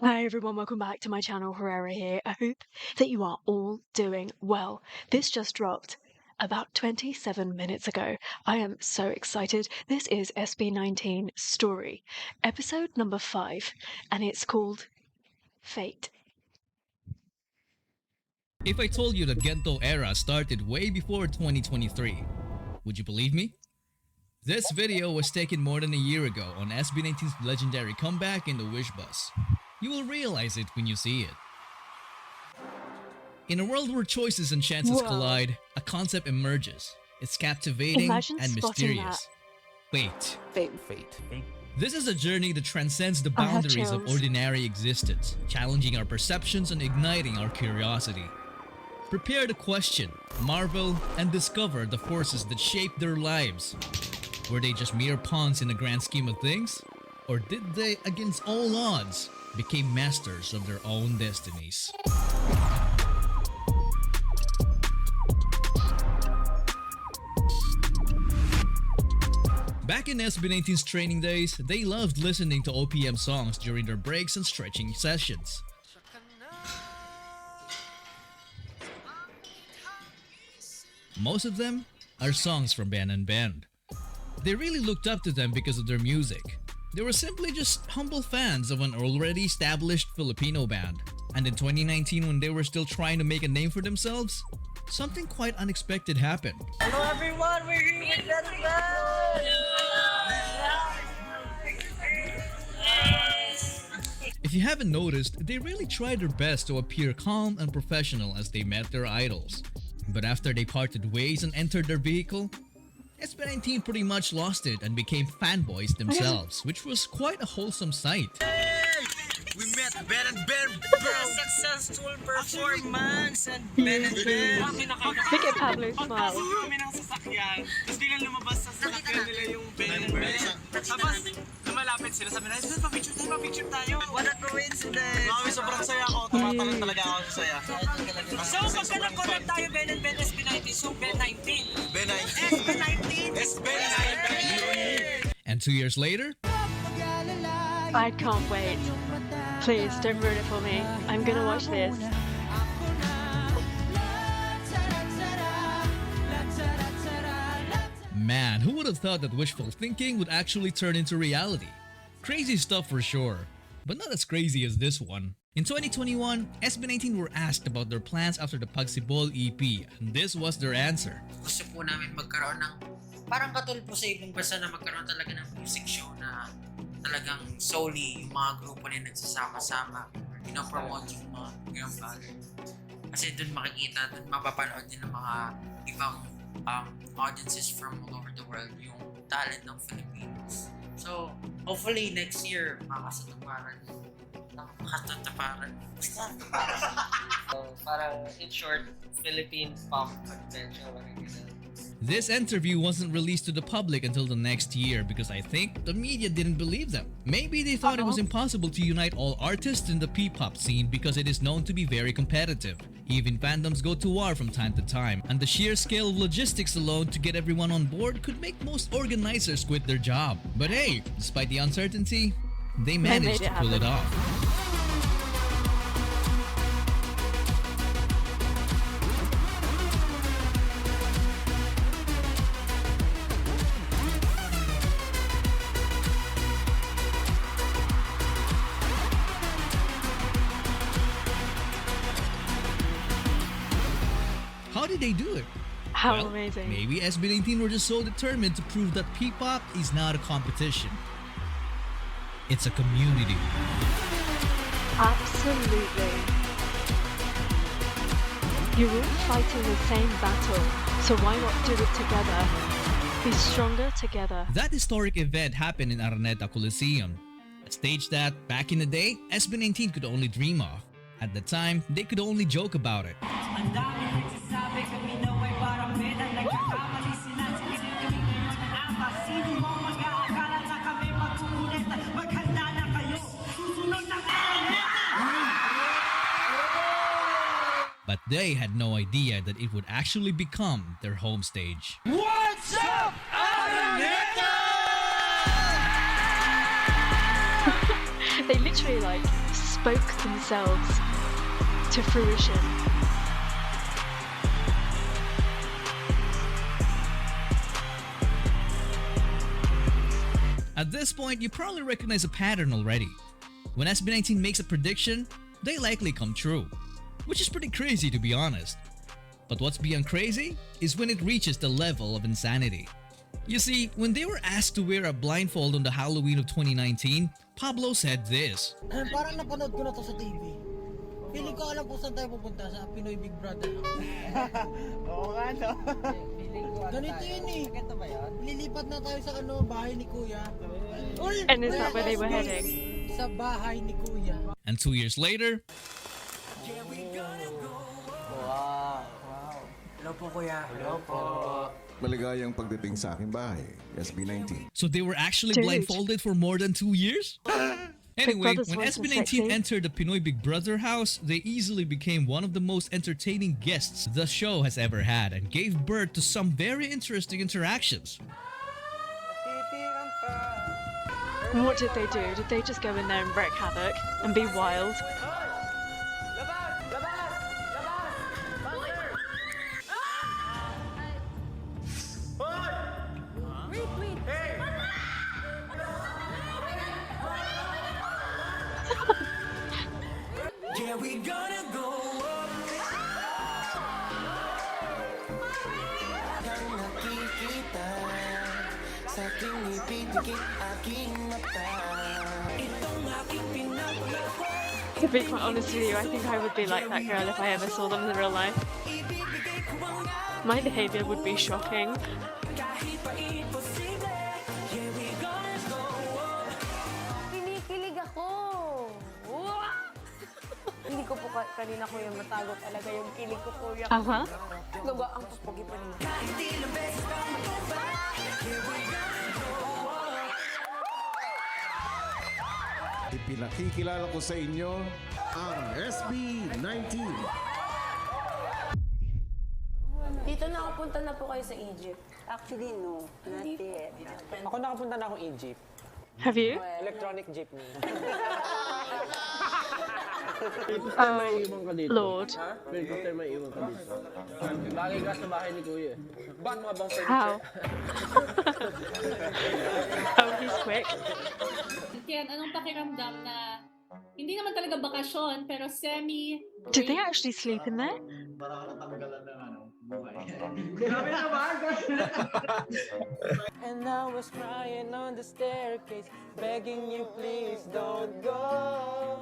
Hi everyone, welcome back to my channel. Herrera here. I hope that you are all doing well. This just dropped about 27 minutes ago. I am so excited. This is SB19 Story, episode number 5, and it's called Fate. If I told you that Gento era started way before 2023, would you believe me? This video was taken more than a year ago on SB19's legendary comeback in the Wish Bus. You will realize it when you see it. In a world where choices and chances collide, a concept emerges. It's captivating and mysterious. Fate. This is a journey that transcends the boundaries of ordinary existence, challenging our perceptions and igniting our curiosity. Prepare to question, marvel, and discover the forces that shape their lives. Were they just mere pawns in the grand scheme of things? Or did they, against all odds, become masters of their own destinies? Back in SB19's training days, they loved listening to OPM songs during their breaks and stretching sessions. Most of them are songs from Ben and Ben. They really looked up to them because of their music. They were simply just humble fans of an already established Filipino band. And in 2019, when they were still trying to make a name for themselves, something quite unexpected happened. Hello everyone, we're here with Ben and Ben! If you haven't noticed, they really tried their best to appear calm and professional as they met their idols. But after they parted ways and entered their vehicle, SB19 pretty much lost it and became fanboys themselves, which was quite a wholesome sight. Hey! We met Ben and Ben, bro! Successful performance and Ben and Ben! Look at Pablo smile. Kami ng sasakyan, tapos biglang lumabas sa sasakyan nila yung Ben and Ben. Tapos lumalapit sila, sabi na, pa-picture tayo. What a coincidence! Grabe, sobrang saya ako. Tumatalon talaga ako sa saya. So, pagka nag-collab tayo, Ben and Ben SB19, so Ben19. Ben19. SB19! And 2 years later, I can't wait. Please don't ruin it for me. I'm gonna watch this. man, who would have thought that wishful thinking would actually turn into reality? Crazy stuff for sure, but not as crazy as this one. In 2021, SB19 were asked about their plans after the Pagsibol EP, and this was their answer. Gusto po namin magkaroon ng parang katulad po sa ibang bansa na magkaroon talaga ng music show na talagang solely yung mga grupo na nagsasama-sama, pinopromote yung mga ganyan bagay. Kasi dun makikita, dun mapapanood din ng mga ibang audiences from all over the world yung talent ng Filipinos. So, hopefully next year, makakasatuparan. So, parang in short, Philippine pop convention. This interview wasn't released to the public until the next year because I think the media didn't believe them. Maybe they thought it was impossible to unite all artists in the P-pop scene because it is known to be very competitive. Even fandoms go to war from time to time, and the sheer scale of logistics alone to get everyone on board could make most organizers quit their job. But hey, despite the uncertainty, they managed to pull it off. How did they do it? How Well, amazing. Maybe SB19 were just so determined to prove that P-pop is not a competition. It's a community. Absolutely. You're all fighting the same battle, so why not do it together? Be stronger together. That historic event happened in Araneta Coliseum, a stage that, back in the day, SB19 could only dream of. At the time, they could only joke about it. But they had no idea that it would actually become their home stage. What's up, They literally like spoke themselves to fruition. At this point, you probably recognize a pattern already. When SB19 makes a prediction, they likely come true, which is pretty crazy to be honest. But what's beyond crazy is when it reaches the level of insanity. You see, when they were asked to wear a blindfold on the Halloween of 2019, Pablo said this. Parang napanood ko na to sa TV. Feeling ko alam po saan tayo pupunta, sa Pinoy Big Brother. Oo nga, no? Ganito yun eh. Ganito ba yan? Lilipat na tayo sa bahay ni Kuya. And is that where they were heading? Sa bahay ni Kuya. And 2 years later, Wow. Hello po Kuya. Hello po. Maligayang pagdating sa aking bahay, SB19. so they were actually Dude. blindfolded for more than 2 years? Anyway, Brother's when voice was SB19 sexy. entered the Pinoy Big Brother house, they easily became one of the most entertaining guests the show has ever had and gave birth to some very interesting interactions. What did they do? Did they just go in there and wreak havoc and be wild? Yeah, we gonna go up. Ang nakikita sa aking ipinigit aking mata. Itong aking pinapalako. To be quite honest with you, I think I would be like that girl if I ever saw them in real life. My behavior would be shocking. Kahit pa imposible. Yeah, we gonna go up. Kinikilig ako. Hindi ko po kanina ko yung matago talaga yung kilig ko po yung gawa ang pupugi pa nila. Kahit ilang beses pang mataba. Yeah, we gonna go up. Ipinakikilala ko sa inyo ang SB19. Dito nakapunta na po kayo sa Egypt. Actually, no. Not yet. Ako nakapunta na akong Egypt. Have you? Electronic jeepney. Oh, Lord. Helicopter may iwan ka dito. Bagay ka sa bahay ni Kuya. Ba't mga bang How? Oh, he's quick. Ken, anong pakiramdam na hindi naman talaga bakasyon, pero semi... Did they actually sleep in there? And I was crying on the staircase, begging you please don't go.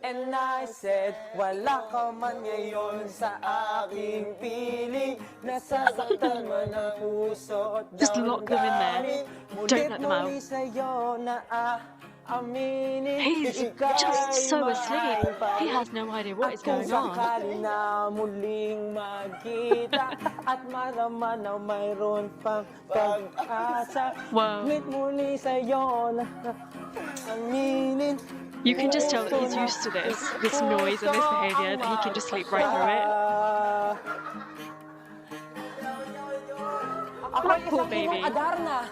And I said, wala ka man ngayon sa aking piling, nasasaktan man ang puso at Just lock them in there. Don't let them out. Ngunit muli sa'yo na aminin, He's just so asleep. He has no idea what is going on. sakali na muling magkita at marama na mayroon pang pag-asa. Wow. Ngunit muli sa'yo na aminin. You can just tell that he's used to this noise and this behavior, that he can just sleep right through it. Ako Poor baby. Adarna.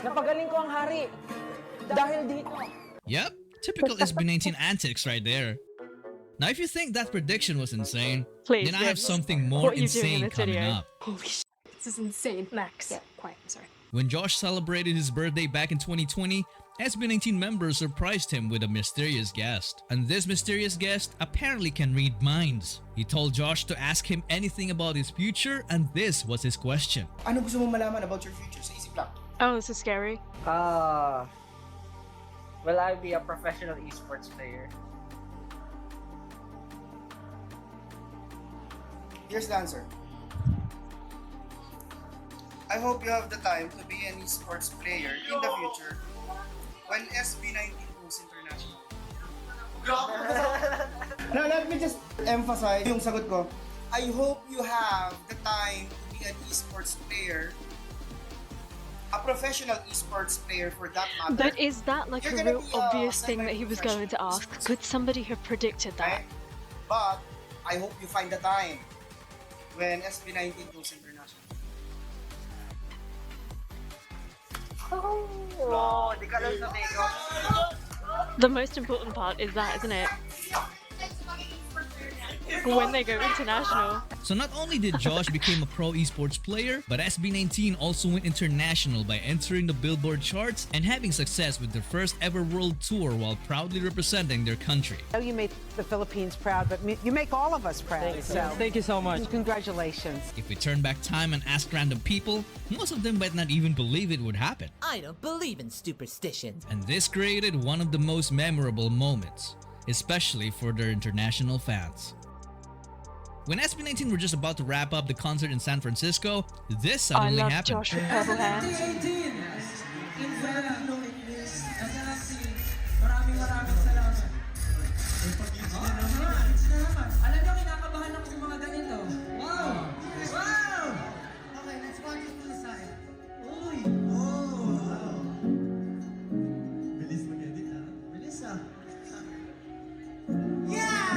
Napagaling ko ang hari. Dahil dito. Yep, typical SB19 antics right there. Now if you think that prediction was insane, Please, then I have yes. something What more are you doing in insane this coming video? up. Holy shit, this is insane. Max. Yeah, quiet, I'm sorry. When Josh celebrated his birthday back in 2020, SB19 members surprised him with a mysterious guest. And this mysterious guest apparently can read minds. He told Josh to ask him anything about his future, and this was his question. Ano gusto mo malaman about your future? Sa isip lang. Oh, this is scary. Will I be a professional esports player? Here's the answer. I hope you have the time to be an esports player in the future when SB19 goes international. Now, let me just emphasize yung sagot ko. I hope you have the time to be an esports player, a professional esports player for that matter. But is that like You're a gonna real be obvious thing that he was going to ask? semi-professional Could somebody have predicted that? Right? But I hope you find the time when SB19 goes international. Oh, di ka lang sa take off. The most important part is that, isn't it? When they go international. So not only did Josh become a pro esports player, but SB19 also went international by entering the Billboard charts and having success with their first ever world tour while proudly representing their country. You make the Philippines proud, but you make all of us proud. Thank you so much. Congratulations. If we turn back time and ask random people, most of them might not even believe it would happen. I don't believe in superstitions. And this created one of the most memorable moments, especially for their international fans. When SB19 were just about to wrap up the concert in San Francisco, this suddenly happened. I love Josh with purple hair. Alam niyo, kinakabahan ako sa mga ganito. Wow! Wow! Okay, let's watch it to the side. Uy! Oh! Wow! Bilis mag-edit, ha? Bilis, ah. Yeah!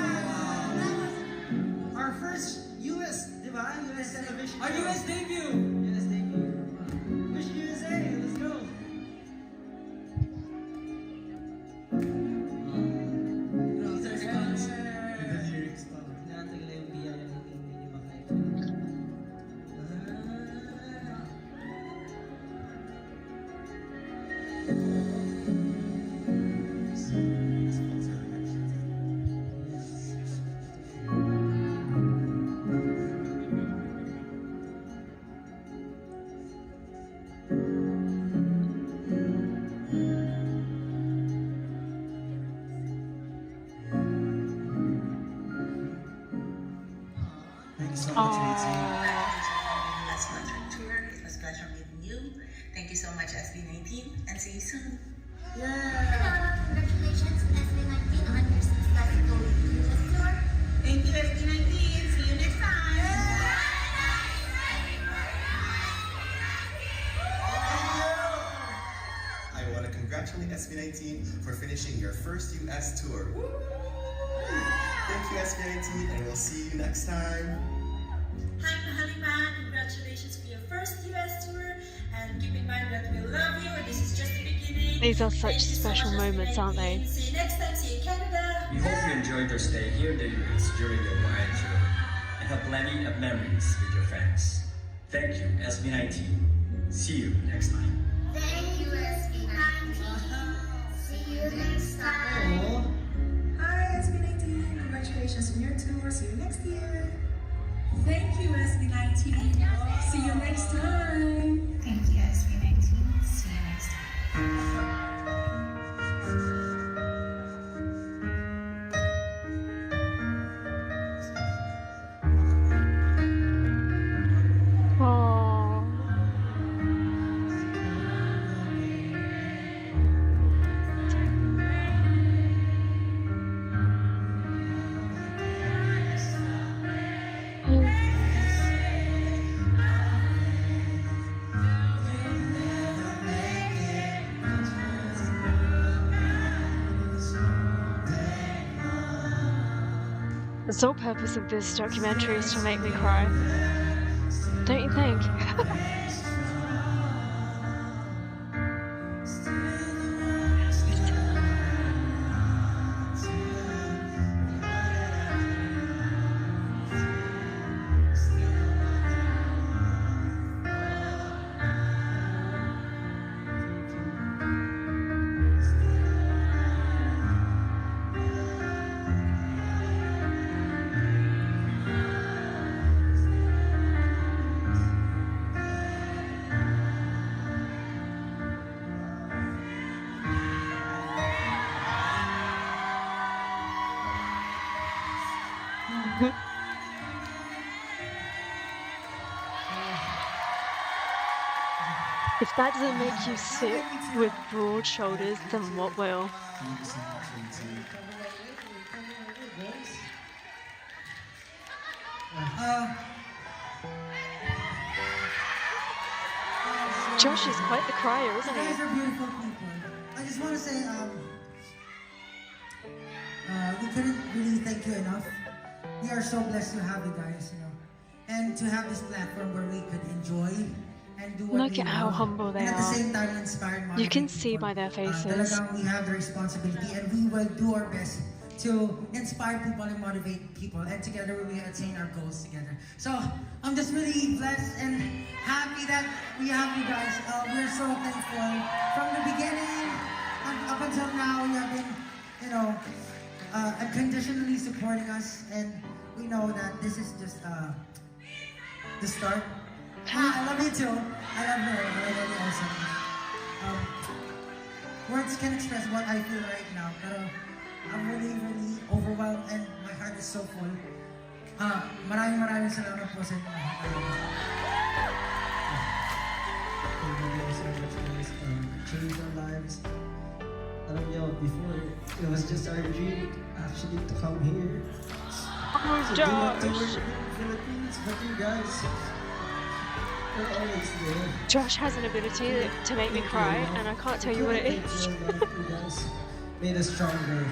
Our first US, di ba? US television. Our US debut! US debut. Wish USA! Let's go! So much, last month tour. It was a pleasure meeting you. Thank you so much, SB19, and see you soon. Yeah. Congratulations, SB19, on your successful tour. Thank you, SB19. See you next time. I want to congratulate SB19 for finishing your first US tour. Thank you, SB19, and we'll see you next time. Hi, Mahalima. Congratulations for your first US tour. And keep in mind that we love you, and this is just the beginning. These are such special moments, aren't they? See you next time. See you in Canada. We hope you enjoyed your stay here in the US during your wide tour and have plenty of memories with your friends. Thank you, SB19. See you next time. Thank you, SB19. See you next time. Hi, SB19. Congratulations on your tour. See you next year. Thank you, SB19. See you next time. Thank you, SB19. See you next time. The sole purpose of this documentary is to make me cry. Don't you think? If that doesn't make you sit with broad shoulders, then what will? Josh is quite the crier, isn't he? You guys are beautiful people. I just want to say, we couldn't really thank you enough. We are so blessed to have you guys, you know, and to have this platform where we could enjoy and do what Look they at how love. humble they And at the are. same time, inspire and You motivate can see people. by their faces. Talagang we have the responsibility and we will do our best to inspire people and motivate people, and together we will attain our goals together. So I'm just really blessed and happy that we have you guys. We're so thankful. From the beginning up until now, you have been, you know, unconditionally supporting us, and we know that this is just the start. I love you too. I love you. I love you also. Words can express what I feel right now, but I'm really, really overwhelmed and my heart is so full. Maraming salamat po sa inyo. Thank you so much, guys. Changed our lives. Alam niyo, before, it was just our dream actually to come here. Oh, So do not tour in the Philippines, but you guys, you're always there. Josh has an ability to make me cry, and I can't tell you what it is. You guys made us stronger.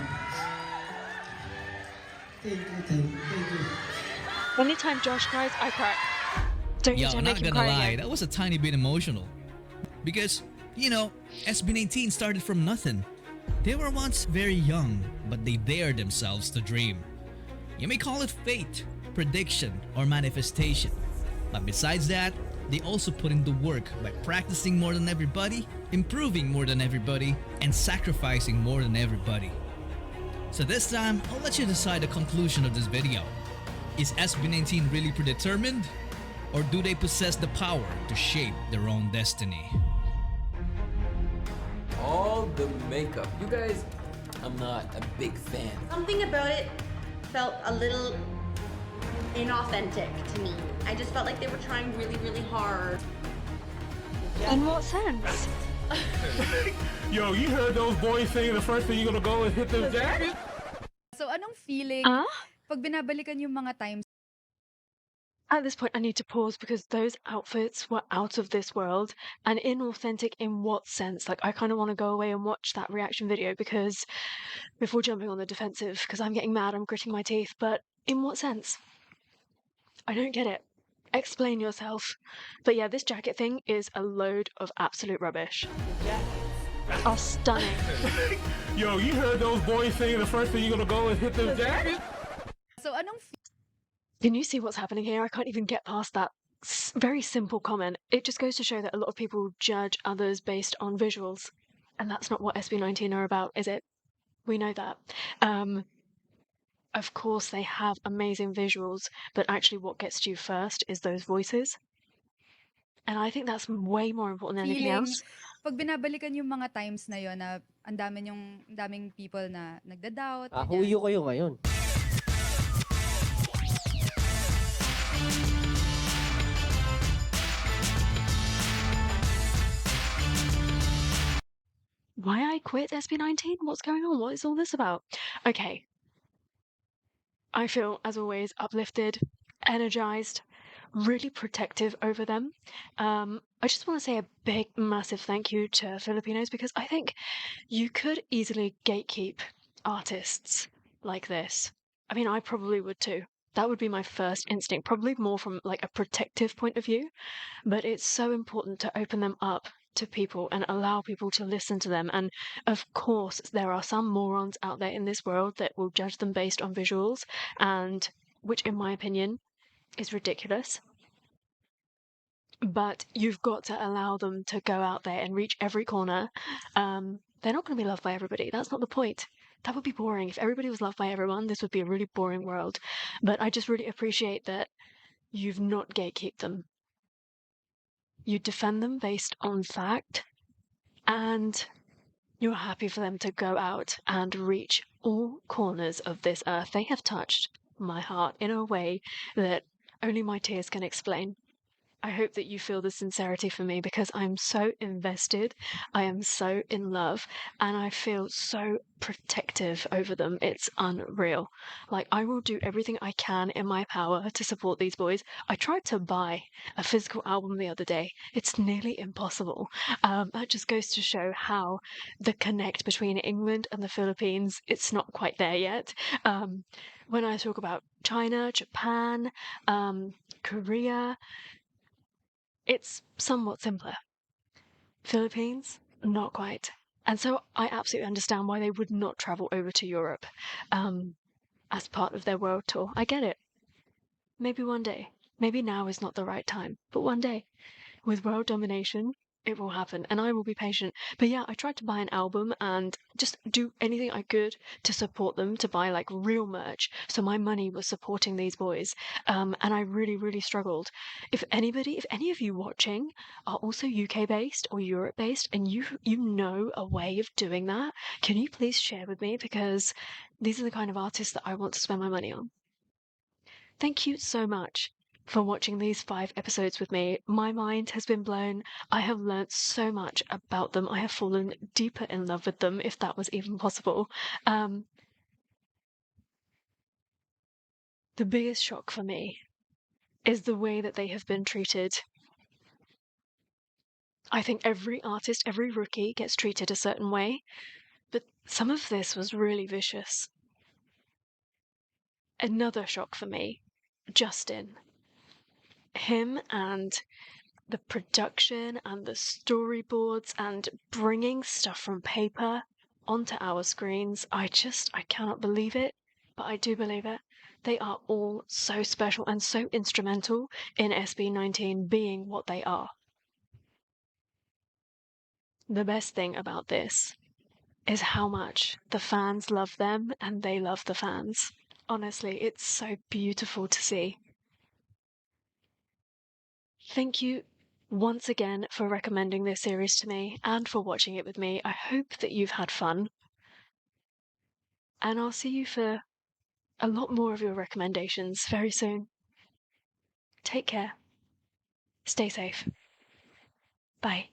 Thank you. Anytime Josh cries, I cry. Don't you Yo, dare not make him gonna cry lie, again. that was a tiny bit emotional. Because, you know, SB19 started from nothing. They were once very young, but they dared themselves to dream. You may call it fate, prediction, or manifestation. But besides that, they also put in the work by practicing more than everybody, improving more than everybody, and sacrificing more than everybody. So this time, I'll let you decide the conclusion of this video. Is SB19 really predetermined? Or do they possess the power to shape their own destiny? All the makeup. You guys, I'm not a big fan. Something about it felt a little inauthentic to me. I just felt like they were trying really, really hard. In what sense? Yo, you heard those boys saying the first thing you're gonna go is hit them jackets? So anong feeling pag binabalikan yung mga times? At this point, I need to pause because those outfits were out of this world and inauthentic in what sense? Like, I kind of want to go away and watch that reaction video because before jumping on the defensive, because I'm getting mad, I'm gritting my teeth, but in what sense? I don't get it. Explain yourself. But yeah, this jacket thing is a load of absolute rubbish. Oh, stunning. Yo, you heard those boys saying the first thing you're gonna go is hit them jackets? So anong Can you see what's happening here? I can't even get past that very simple comment. It just goes to show that a lot of people judge others based on visuals. And that's not what SB19 are about, is it? We know that. Of course, they have amazing visuals, but actually what gets to you first is those voices. And I think that's way more important than anything else. Pag binabalikan yung mga times na yon na ang daming people na nagda-doubt. Huyo kayo ngayon. Why I quit SB19? What's going on? What is all this about? Okay. I feel, as always, uplifted, energized, really protective over them. I just want to say a big, massive thank you to Filipinos because I think you could easily gatekeep artists like this. I mean, I probably would too. That would be my first instinct, probably more from like a protective point of view. But it's so important to open them up to people and allow people to listen to them. And of course, there are some morons out there in this world that will judge them based on visuals, and which, in my opinion, is ridiculous. But you've got to allow them to go out there and reach every corner. They're not going to be loved by everybody. That's not the point. That would be boring. If everybody was loved by everyone, this would be a really boring world. But I just really appreciate that you've not gatekept them. You defend them based on fact, and you're happy for them to go out and reach all corners of this earth. They have touched my heart in a way that only my tears can explain. I hope that you feel the sincerity for me because I'm so invested, I am so in love, and I feel so protective over them. It's unreal. Like, I will do everything I can in my power to support these boys. I tried to buy a physical album the other day. It's nearly impossible. That just goes to show how the connect between England and the Philippines, it's not quite there yet. When I talk about China, Japan, Korea, It's somewhat simpler. Philippines, not quite. And so I absolutely understand why they would not travel over to Europe as part of their world tour. I get it. Maybe one day. Maybe now is not the right time, but one day. With world domination, it will happen, and I will be patient. But yeah, I tried to buy an album and just do anything I could to support them, to buy like real merch. So my money was supporting these boys, and I really, really struggled. If any of you watching are also UK based or Europe based, and you know a way of doing that, can you please share with me, because these are the kind of artists that I want to spend my money on. Thank you so much for watching these 5 episodes with me. My mind has been blown. I have learnt so much about them. I have fallen deeper in love with them, if that was even possible. The biggest shock for me is the way that they have been treated. I think every artist, every rookie gets treated a certain way, but some of this was really vicious. Another shock for me, Justin. Him and the production and the storyboards and bringing stuff from paper onto our screens. I cannot believe it, but I do believe it. They are all so special and so instrumental in SB19 being what they are. The best thing about this is how much the fans love them and they love the fans. Honestly, it's so beautiful to see. Thank you once again for recommending this series to me and for watching it with me. I hope that you've had fun. And I'll see you for a lot more of your recommendations very soon. Take care. Stay safe. Bye.